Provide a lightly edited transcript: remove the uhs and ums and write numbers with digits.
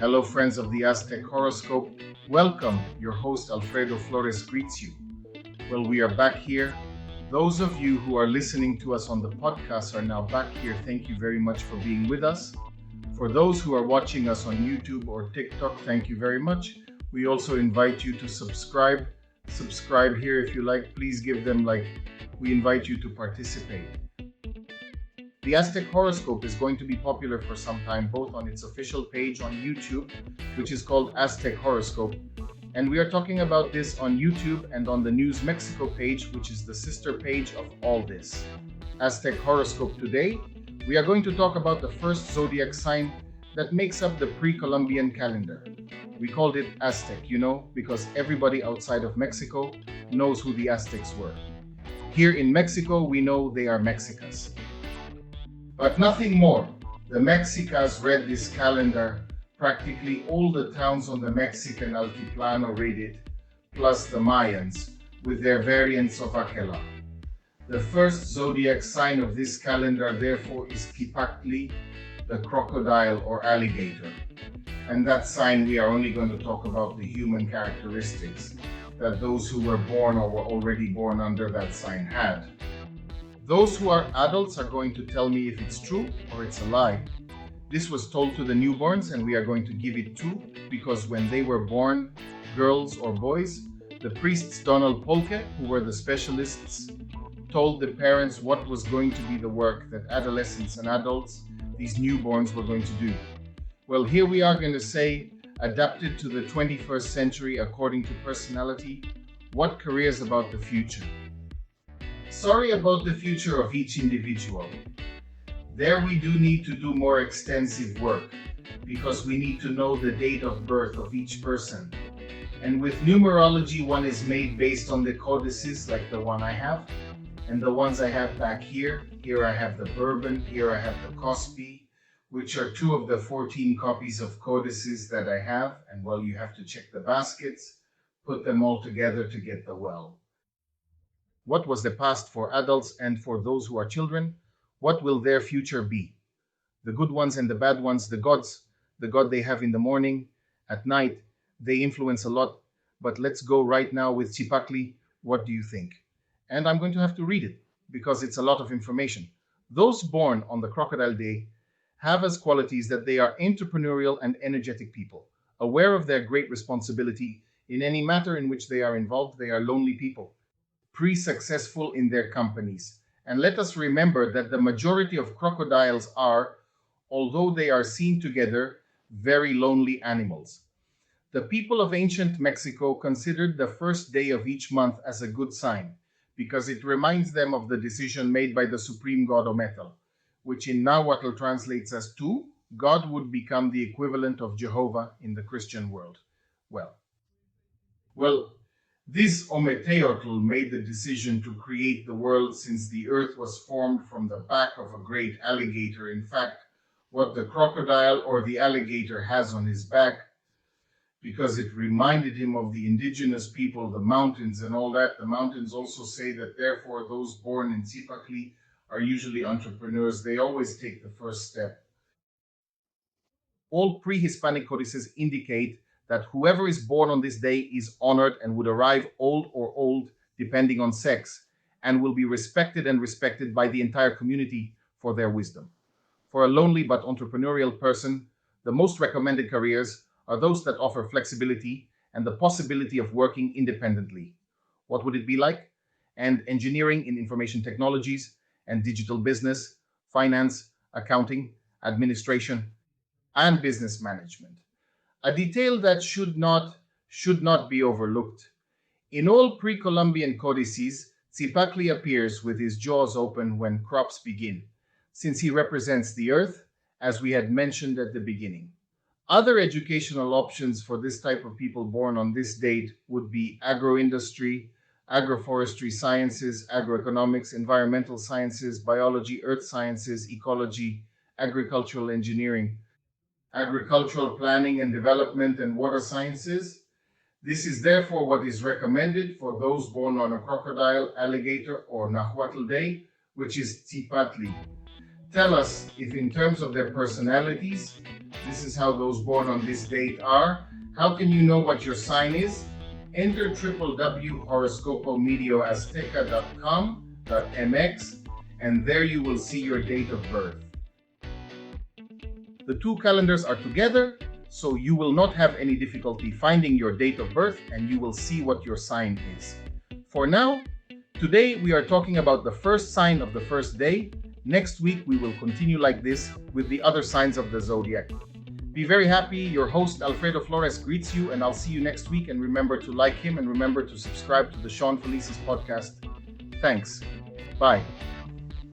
Hello, friends of the Aztec Horoscope. Welcome. Your host Alfredo Flores greets you. Well, we are back here. Those of you who are listening to us on the podcast are now back here. Thank you very much for being with us. For those who are watching us on YouTube or TikTok, thank you very much. We also invite you to subscribe. Subscribe here if you like. Please give them like. We invite you to participate. The Aztec Horoscope is going to be popular for some time, both on its official page on YouTube, which is called Aztec Horoscope, and we are talking about this on YouTube and on the News Mexico page, which is the sister page of all this. Aztec Horoscope today, we are going to talk about the first zodiac sign that makes up the pre-Columbian calendar. We called it Aztec, because everybody outside of Mexico knows who the Aztecs were. Here in Mexico, we know they are Mexicas. But nothing more. The Mexicas read this calendar. Practically all the towns on the Mexican Altiplano read it, plus the Mayans, with their variants of Aquela. The first zodiac sign of this calendar, therefore, is Cipactli, the crocodile or alligator. And that sign, we are only going to talk about the human characteristics that those who were born or were already born under that sign had. Those who are adults are going to tell me if it's true or it's a lie. This was told to the newborns, and we are going to give it to, because when they were born, girls or boys, the priests Donald Polke, who were the specialists, told the parents what was going to be the work that adolescents and adults, these newborns, were going to do. Well, here we are going to say, adapted to the 21st century according to personality, what careers about the future? Sorry about the future of each individual. There we do need to do more extensive work because we need to know the date of birth of each person. And with numerology, one is made based on the codices like the one I have and the ones I have back here. Here I have the Bourbon, here I have the Cosby, which are two of the 14 copies of codices that I have. And well, you have to check the baskets, put them all together to get the well. What was the past for adults and for those who are children? What will their future be? The good ones and the bad ones, the gods, the god they have in the morning, at night, they influence a lot. But let's go right now with Cipactli. What do you think? And I'm going to have to read it because it's a lot of information. Those born on the Crocodile Day have as qualities that they are entrepreneurial and energetic people, aware of their great responsibility in any matter in which they are involved. They are lonely people, pre-successful in their companies. And let us remember that the majority of crocodiles are, although they are seen together, very lonely animals. The people of ancient Mexico considered the first day of each month as a good sign because it reminds them of the decision made by the supreme god Ometel, which in Nahuatl translates as two. God would become the equivalent of Jehovah in the Christian world. Well, this Ometeotl made the decision to create the world since the earth was formed from the back of a great alligator. In fact, what the crocodile or the alligator has on his back, because it reminded him of the indigenous people, the mountains and all that. The mountains also say that therefore those born in Cipactli are usually entrepreneurs. They always take the first step. All pre-Hispanic codices indicate that whoever is born on this day is honored and would arrive old or old, depending on sex, and will be respected by the entire community for their wisdom. For a lonely but entrepreneurial person, the most recommended careers are those that offer flexibility and the possibility of working independently. What would it be like? And engineering in information technologies and digital business, finance, accounting, administration, and business management. A detail that should not be overlooked. In all pre-Columbian codices, Cipactli appears with his jaws open when crops begin, since he represents the earth, as we had mentioned at the beginning. Other educational options for this type of people born on this date would be agroindustry, agroforestry sciences, agroeconomics, environmental sciences, biology, earth sciences, ecology, agricultural engineering, agricultural planning and development, and water sciences. This is therefore what is recommended for those born on a crocodile, alligator, or Nahuatl day, which is Cipactli. Tell us if in terms of their personalities, This is how those born on this date are. How can you know what your sign is? Enter www.horoscopomedioazteca.com.mx and there you will see your date of birth. The two calendars are together, so you will not have any difficulty finding your date of birth and you will see what your sign is. For now, today we are talking about the first sign of the first day. Next week we will continue like this with the other signs of the zodiac. Be very happy. Your host Alfredo Flores greets you and I'll see you next week, and remember to like him and remember to subscribe to the Sean Felicis podcast. Thanks. Bye.